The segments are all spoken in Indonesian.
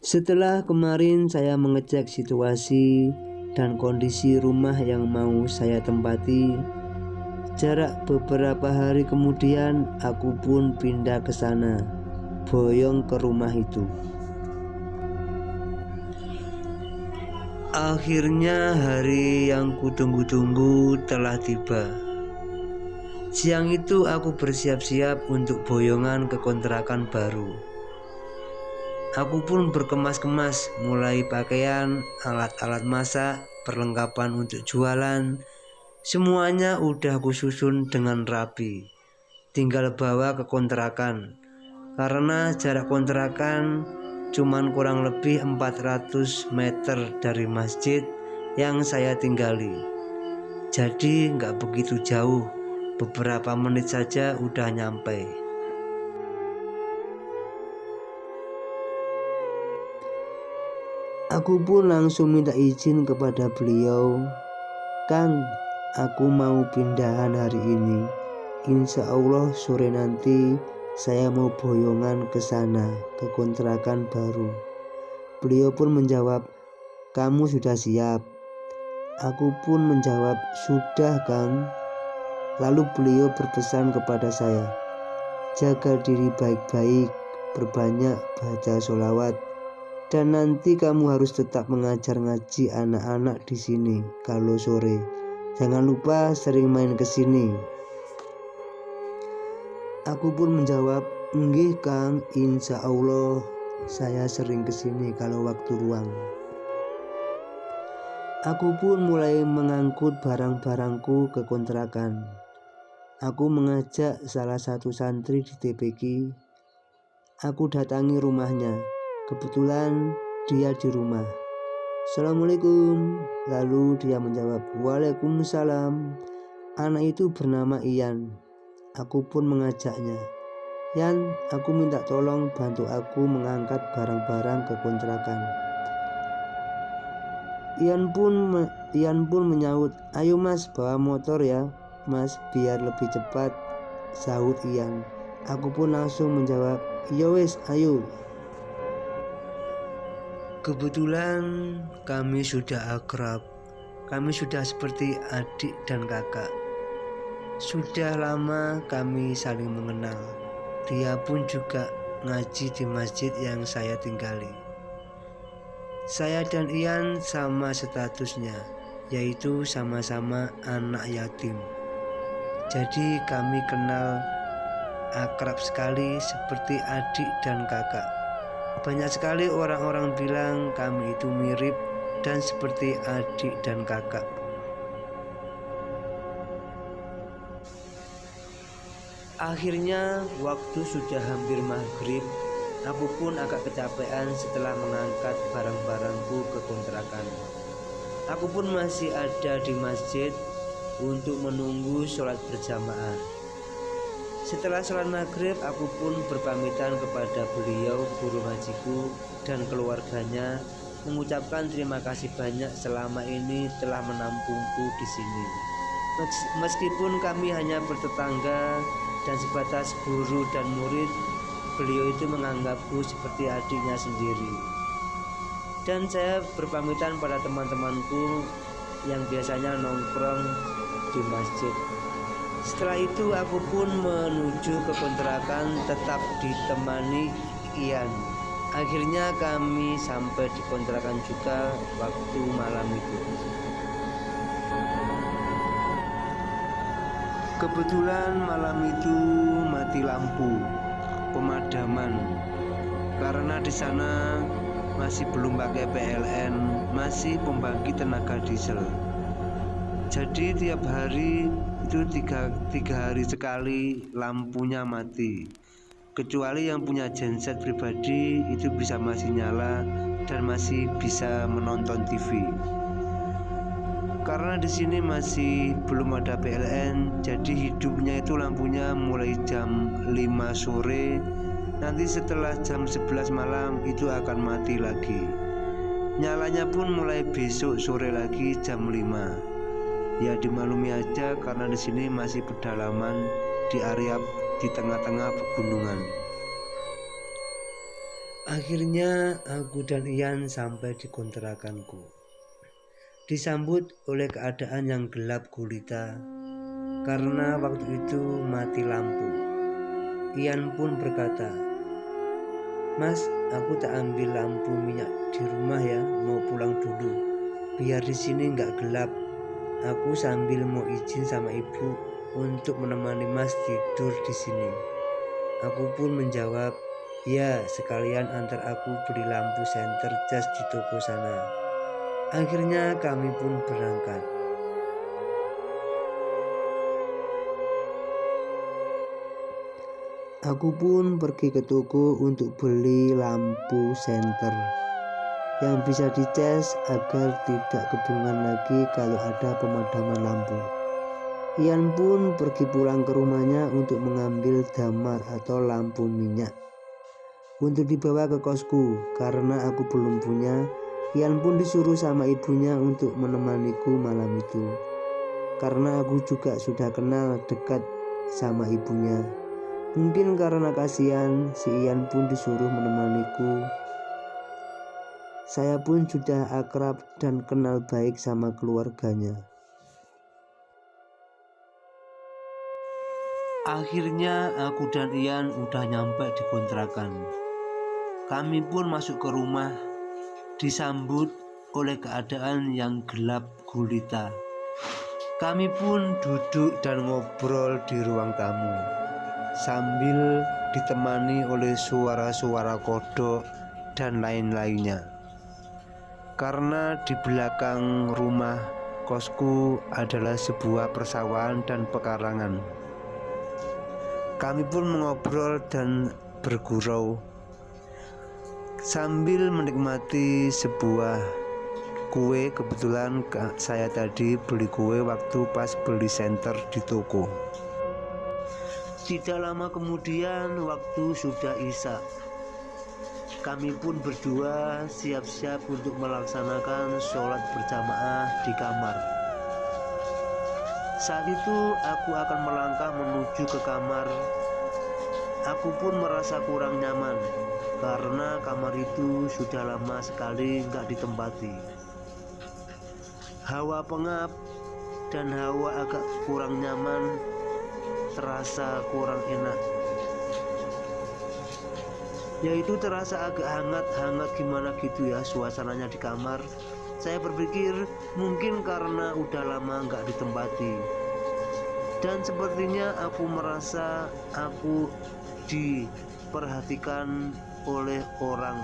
Setelah kemarin saya mengecek situasi dan kondisi rumah yang mau saya tempati, jarak beberapa hari kemudian aku pun pindah ke sana, boyong ke rumah itu. Akhirnya hari yang kutunggu-tunggu telah tiba. Siang itu aku bersiap-siap untuk boyongan ke kontrakan baru. Aku pun berkemas-kemas, mulai pakaian, alat-alat masak, perlengkapan untuk jualan. Semuanya udah aku susun dengan rapi. Tinggal bawa ke kontrakan. Karena jarak kontrakan cuman kurang lebih 400 meter dari masjid yang saya tinggali. Jadi nggak begitu jauh, beberapa menit saja udah nyampe. Aku pun langsung minta izin kepada beliau, "Kang, aku mau pindahan hari ini. Insya Allah sore nanti saya mau boyongan ke sana, ke kontrakan baru." Beliau pun menjawab, "Kamu sudah siap?" Aku pun menjawab, "Sudah, Kang." Lalu beliau berpesan kepada saya, "Jaga diri baik-baik, perbanyak baca sholawat, dan nanti kamu harus tetap mengajar ngaji anak-anak di sini kalau sore. Jangan lupa sering main ke sini." Aku pun menjawab, "Nggih Kang, insya Allah saya sering kesini kalau waktu luang." Aku pun mulai mengangkut barang-barangku ke kontrakan. Aku mengajak salah satu santri di TPQ. Aku datangi rumahnya. Kebetulan dia di rumah. "Assalamualaikum." Lalu dia menjawab, "Waalaikumsalam." Anak itu bernama Ian. Aku pun mengajaknya, "Yan, aku minta tolong bantu aku mengangkat barang-barang ke kontrakan." Ian pun menyahut, "Ayo Mas, bawa motor ya Mas, biar lebih cepat," sahut Ian. Aku pun langsung menjawab, "Iya wes, ayo." Kebetulan kami sudah akrab. Kami sudah seperti adik dan kakak. Sudah lama kami saling mengenal. Dia pun juga ngaji di masjid yang saya tinggali. Saya dan Ian sama statusnya, yaitu sama-sama anak yatim. Jadi kami kenal akrab sekali, seperti adik dan kakak. Banyak sekali orang-orang bilang kami itu mirip dan seperti adik dan kakak. Akhirnya waktu sudah hampir maghrib. Aku pun agak kecapean setelah mengangkat barang-barangku ke kontrakan. Aku pun masih ada di masjid untuk menunggu sholat berjamaah. Setelah sholat maghrib, aku pun berpamitan kepada beliau, guru ngajiku, dan keluarganya, mengucapkan terima kasih banyak selama ini telah menampungku di sini. Meskipun kami hanya bertetangga dan sebatas guru dan murid, beliau itu menganggapku seperti adiknya sendiri. Dan saya berpamitan pada teman-temanku yang biasanya nongkrong di masjid. Setelah itu aku pun menuju ke kontrakan, tetap ditemani Ian. Akhirnya kami sampai di kontrakan juga waktu malam itu. Kebetulan malam itu mati lampu pemadaman karena di sana masih belum pakai PLN, masih pembangkit tenaga diesel. Jadi tiap hari itu tiga hari sekali lampunya mati. Kecuali yang punya genset pribadi itu bisa masih nyala dan masih bisa menonton TV. Karena di sini masih belum ada PLN, jadi hidupnya itu lampunya mulai jam 5 sore. Nanti setelah jam 11 malam itu akan mati lagi. Nyalanya pun mulai besok sore lagi jam 5. Ya dimaklumi aja karena di sini masih pedalaman di area di tengah-tengah pegunungan. Akhirnya aku dan Ian sampai di kontrakanku. Disambut oleh keadaan yang gelap gulita karena waktu itu mati lampu. Ian pun berkata, "Mas, aku tak ambil lampu minyak di rumah ya, mau pulang dulu. Biar di sini nggak gelap. Aku sambil mau izin sama ibu untuk menemani Mas tidur di sini." Aku pun menjawab, "Ya, sekalian antar aku beli lampu senter jas di toko sana." Akhirnya kami pun berangkat. Aku pun pergi ke toko untuk beli lampu senter yang bisa dicas agar tidak kebingungan lagi kalau ada pemadaman lampu. Ian pun pergi pulang ke rumahnya untuk mengambil damar atau lampu minyak untuk dibawa ke kosku karena aku belum punya. Ian pun disuruh sama ibunya untuk menemaniku malam itu karena aku juga sudah kenal dekat sama ibunya. Mungkin karena kasihan, si Ian pun disuruh menemaniku. Saya pun sudah akrab dan kenal baik sama keluarganya. Akhirnya aku dan Ian udah nyampe di kontrakan. Kami pun masuk ke rumah, disambut oleh keadaan yang gelap gulita. Kami pun duduk dan ngobrol di ruang tamu sambil ditemani oleh suara-suara kodok dan lain-lainnya. Karena di belakang rumah kosku adalah sebuah persawahan dan pekarangan. Kami pun mengobrol dan bergurau sambil menikmati sebuah kue. Kebetulan saya tadi beli kue waktu pas beli senter di toko. Tidak lama kemudian waktu sudah isya. Kami pun berdua siap-siap untuk melaksanakan sholat berjamaah di kamar. Saat itu aku akan melangkah menuju ke kamar. Aku pun merasa kurang nyaman karena kamar itu sudah lama sekali nggak ditempati. Hawa pengap dan hawa agak kurang nyaman, terasa kurang enak, yaitu terasa agak hangat gimana gitu ya suasananya di kamar. Saya berpikir mungkin karena udah lama nggak ditempati, dan sepertinya aku merasa aku diperhatikan oleh orang.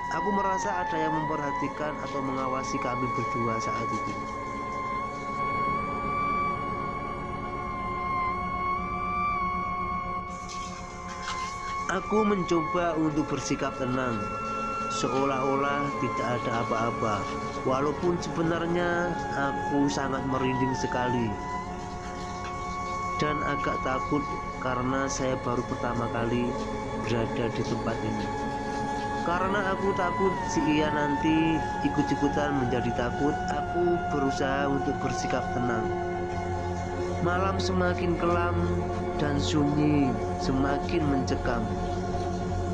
Aku merasa ada yang memperhatikan atau mengawasi kami berdua saat itu. Aku mencoba untuk bersikap tenang, seolah-olah tidak ada apa-apa, walaupun sebenarnya aku sangat merinding sekali dan agak takut karena saya baru pertama kali berada di tempat ini. Karena aku takut si Ian nanti ikut-ikutan menjadi takut, aku berusaha untuk bersikap tenang. Malam semakin kelam dan sunyi semakin mencekam.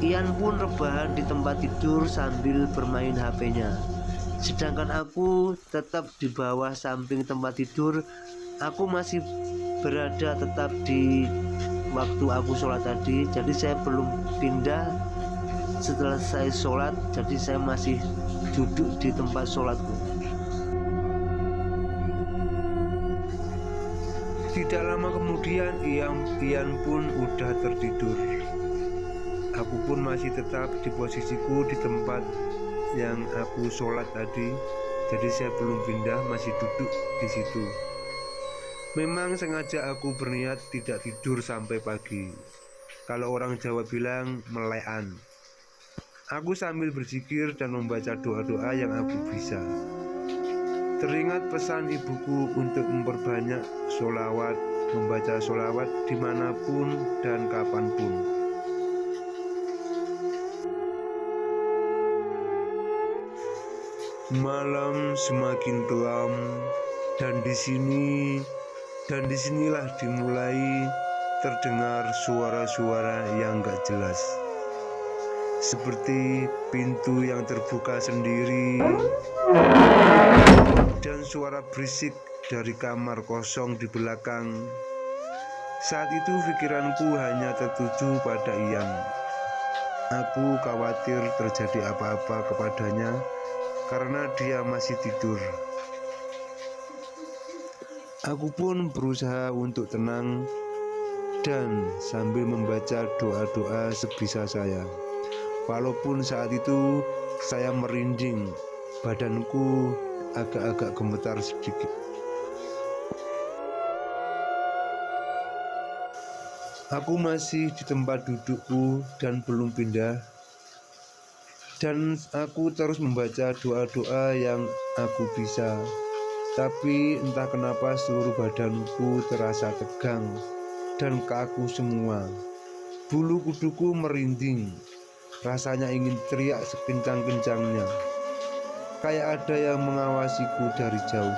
Ian pun rebahan di tempat tidur sambil bermain HP-nya. Sedangkan aku tetap di bawah samping tempat tidur. Aku masih berada tetap di waktu aku sholat tadi. Jadi saya belum pindah setelah saya sholat. Jadi saya masih duduk di tempat sholatku. Tidak lama kemudian Ian pun udah tertidur. Aku pun masih tetap di posisiku di tempat yang aku sholat tadi. Jadi saya belum pindah, masih duduk di situ. Memang sengaja aku berniat tidak tidur sampai pagi. Kalau orang Jawa bilang melekan. Aku sambil berzikir dan membaca doa-doa yang aku bisa. Teringat pesan ibuku untuk memperbanyak sholawat, membaca sholawat dimanapun dan kapanpun. Malam semakin kelam dan disinilah dimulai terdengar suara-suara yang gak jelas. seperti pintu yang terbuka sendiri dan suara berisik dari kamar kosong di belakang. Saat itu pikiranku hanya tertuju pada Ian. Aku khawatir terjadi apa-apa kepadanya karena dia masih tidur. Aku pun berusaha untuk tenang dan sambil membaca doa-doa sebisa saya. Walaupun saat itu saya merinding, badanku agak-agak gemetar sedikit. Aku masih di tempat dudukku dan belum pindah. Dan aku terus membaca doa-doa yang aku bisa. Tapi entah kenapa seluruh badanku terasa tegang dan kaku semua. Bulu kuduku merinding. Rasanya ingin teriak sekencang-kencangnya. Kayak ada yang mengawasiku dari jauh.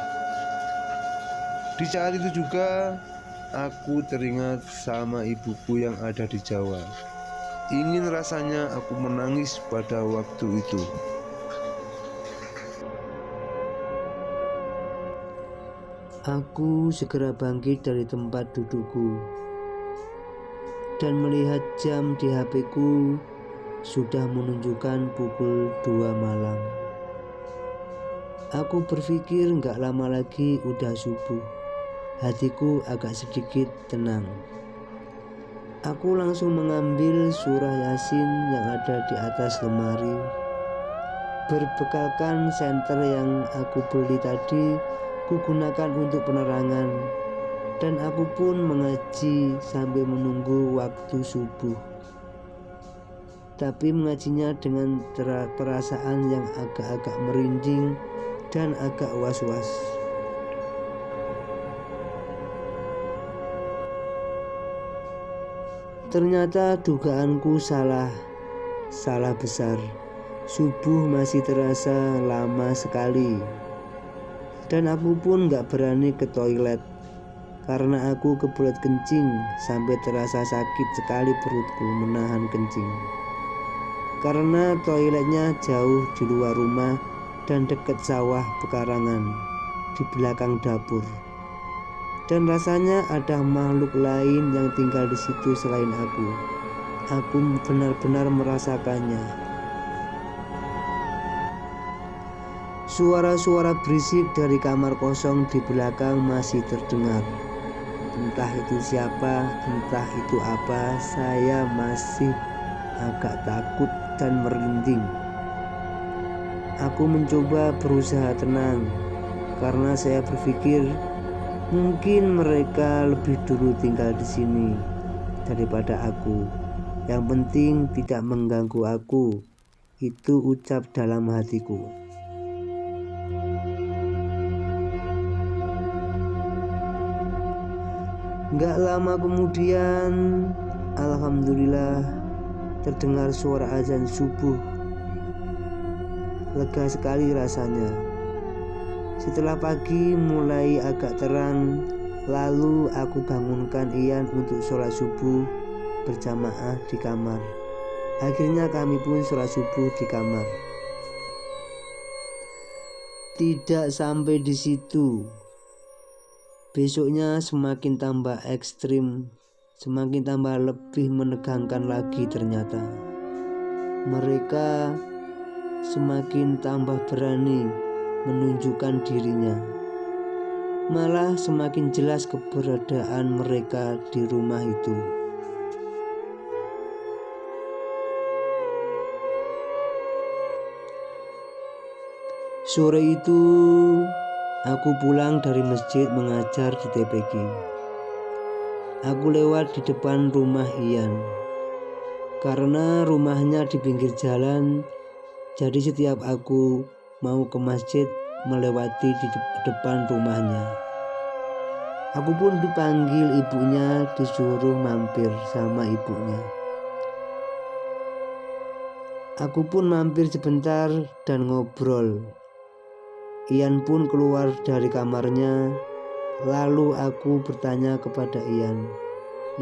Di saat itu juga aku teringat sama ibuku yang ada di Jawa. Ingin rasanya aku menangis pada waktu itu. Aku segera bangkit dari tempat dudukku dan melihat jam di HP-ku sudah menunjukkan pukul 2 malam. Aku berpikir gak lama lagi udah subuh. Hatiku agak sedikit tenang. Aku langsung mengambil surah Yasin yang ada di atas lemari. Berbekalkan senter yang aku beli tadi, kugunakan untuk penerangan. Dan aku pun mengaji sambil menunggu waktu subuh. Tapi mengajinya dengan perasaan yang agak-agak merinding dan agak was-was. Ternyata dugaanku salah besar. Subuh masih terasa lama sekali. Dan aku pun gak berani ke toilet karena aku kebelet kencing sampai terasa sakit sekali perutku menahan kencing. Karena toiletnya jauh di luar rumah dan dekat sawah pekarangan di belakang dapur. Dan rasanya ada makhluk lain yang tinggal di situ selain aku. Aku benar-benar merasakannya. Suara-suara berisik dari kamar kosong di belakang masih terdengar. Entah itu siapa, entah itu apa, saya masih agak takut dan merinding. Aku mencoba berusaha tenang karena saya berpikir mungkin mereka lebih dulu tinggal di sini daripada aku. Yang penting tidak mengganggu aku. Itu ucap dalam hatiku. Gak lama kemudian, alhamdulillah, terdengar suara azan subuh. Lega sekali rasanya. Setelah pagi mulai agak terang, lalu aku bangunkan Ian untuk sholat subuh berjamaah di kamar. Akhirnya kami pun sholat subuh di kamar. Tidak sampai di situ. Besoknya semakin tambah ekstrim, semakin tambah lebih menegangkan lagi ternyata. Mereka semakin tambah berani menunjukkan dirinya. Malah semakin jelas keberadaan mereka di rumah itu. Sore itu aku pulang dari masjid mengajar di TPQ. Aku lewat di depan rumah Ian. Karena rumahnya di pinggir jalan, jadi setiap aku mau ke masjid melewati di depan rumahnya. Aku pun dipanggil ibunya, disuruh mampir sama ibunya. Aku pun mampir sebentar dan ngobrol. Ian pun keluar dari kamarnya. Lalu aku bertanya kepada Ian,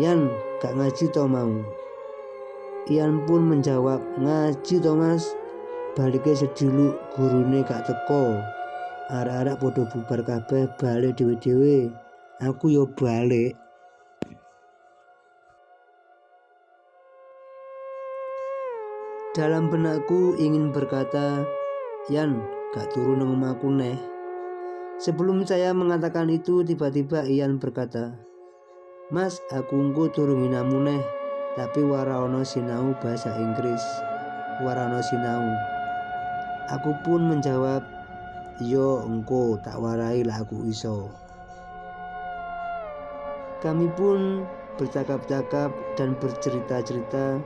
"Ian, gak ngaji toh mau?" Ian pun menjawab, "Ngaji to Mas, balike sediluk gurune gak teko. Arek-arek padha bubar kabeh balik dhewe-dhewe. Aku yo balik." Dalam benakku ingin berkata, "Yan, gak turu nang omahku neh." Sebelum saya mengatakan itu, tiba-tiba Ian berkata, "Mas, aku engko turu nginamu neh, tapi wara ana sinau bahasa Inggris. Wara ana sinau." Aku pun menjawab, "Yo engko tak warai lah aku iso." Kami pun bercakap-cakap dan bercerita-cerita.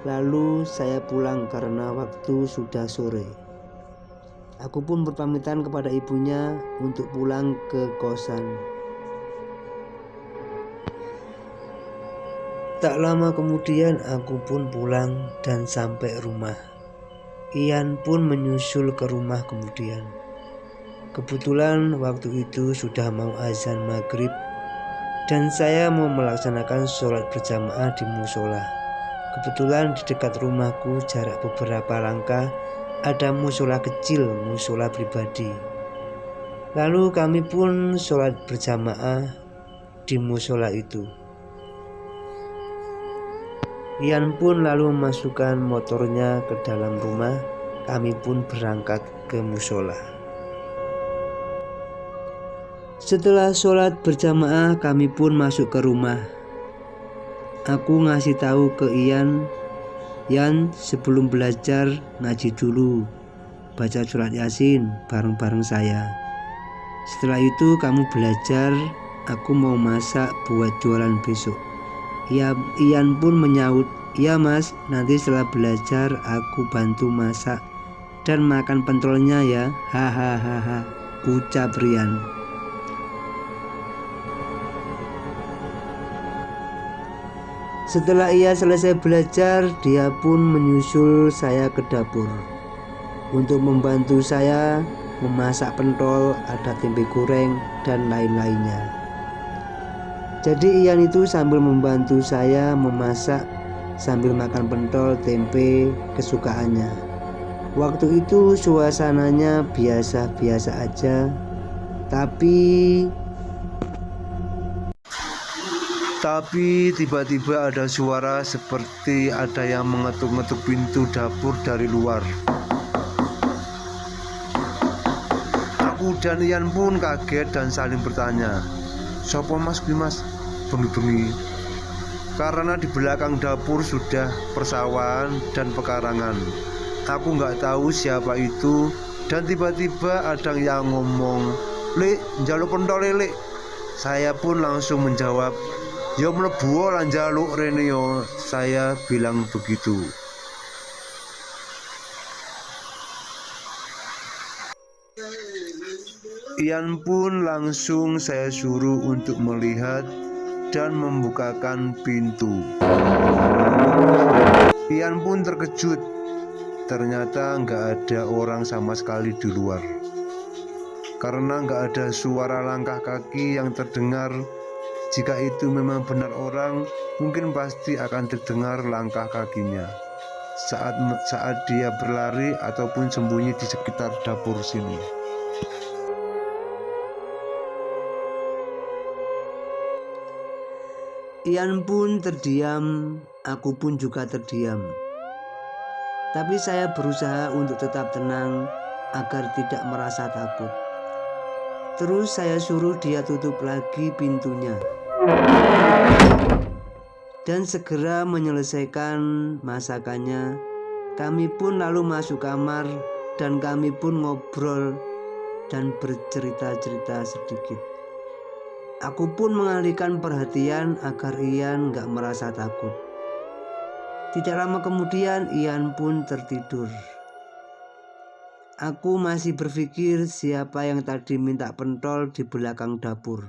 Lalu saya pulang karena waktu sudah sore. Aku pun berpamitan kepada ibunya untuk pulang ke kosan. Tak lama kemudian aku pun pulang dan sampai rumah. Ian pun menyusul ke rumah kemudian. Kebetulan waktu itu sudah mau azan maghrib dan saya mau melaksanakan sholat berjamaah di musola. Kebetulan di dekat rumahku jarak beberapa langkah ada musola kecil, musola pribadi. Lalu kami pun sholat berjamaah di musola itu. Ian pun lalu memasukkan motornya ke dalam rumah. Kami pun berangkat ke musola. Setelah sholat berjamaah, kami pun masuk ke rumah. Aku ngasih tahu ke Ian, "Yan, sebelum belajar ngaji dulu, baca surat Yasin bareng-bareng saya. Setelah itu kamu belajar, aku mau masak buat jualan besok." Ian pun menyaut, "Iya Mas, nanti setelah belajar aku bantu masak dan makan pentolnya ya, hahaha," ucap Rian. Setelah ia selesai belajar, dia pun menyusul saya ke dapur untuk membantu saya memasak pentol, ada tempe goreng, dan lain-lainnya. Jadi Ian itu sambil membantu saya memasak sambil makan pentol tempe kesukaannya. Waktu itu suasananya biasa-biasa aja, tapi tiba-tiba ada suara seperti ada yang mengetuk-ngetuk pintu dapur dari luar. Aku dan Ian pun kaget dan saling bertanya, "Sopo Mas kuwi Mas?" Bengi-bengi. Karena di belakang dapur sudah persawahan dan pekarangan. Aku nggak tahu siapa itu dan tiba-tiba ada yang ngomong, "Lek, njaluk pentol lek." Saya pun langsung menjawab, "Ya mlebu lan njaluk rene yo." Saya bilang begitu. Ian pun langsung saya suruh untuk melihat dan membukakan pintu. Ian pun terkejut. Ternyata nggak ada orang sama sekali di luar. Karena nggak ada suara langkah kaki yang terdengar. Jika itu memang benar orang, mungkin pasti akan terdengar langkah kakinya saat dia berlari ataupun sembunyi di sekitar dapur sini. Ian pun terdiam, aku pun juga terdiam. Tapi saya berusaha untuk tetap tenang agar tidak merasa takut. Terus saya suruh dia tutup lagi pintunya dan segera menyelesaikan masakannya. Kami pun lalu masuk kamar dan kami pun ngobrol dan bercerita-cerita sedikit. Aku pun mengalihkan perhatian agar Ian gak merasa takut. Tidak lama kemudian Ian pun tertidur. Aku masih berpikir siapa yang tadi minta pentol di belakang dapur.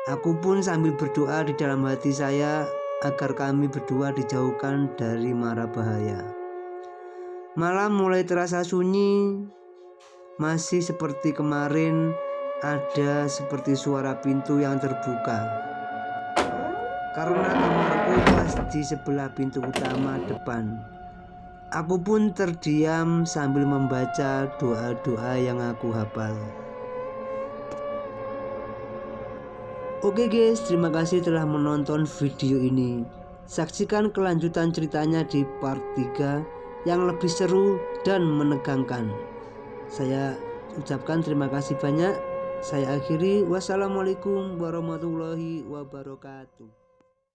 Aku pun sambil berdoa di dalam hati saya agar kami berdua dijauhkan dari mara bahaya. Malam mulai terasa sunyi, masih seperti kemarin. Ada seperti suara pintu yang terbuka. karena kamarku pas di sebelah pintu utama depan. Aku pun terdiam sambil membaca doa-doa yang aku hafal. Oke guys, terima kasih telah menonton video ini. Saksikan kelanjutan ceritanya di part 3 yang lebih seru dan menegangkan. Saya ucapkan terima kasih banyak. Saya akhiri. Wassalamualaikum warahmatullahi wabarakatuh.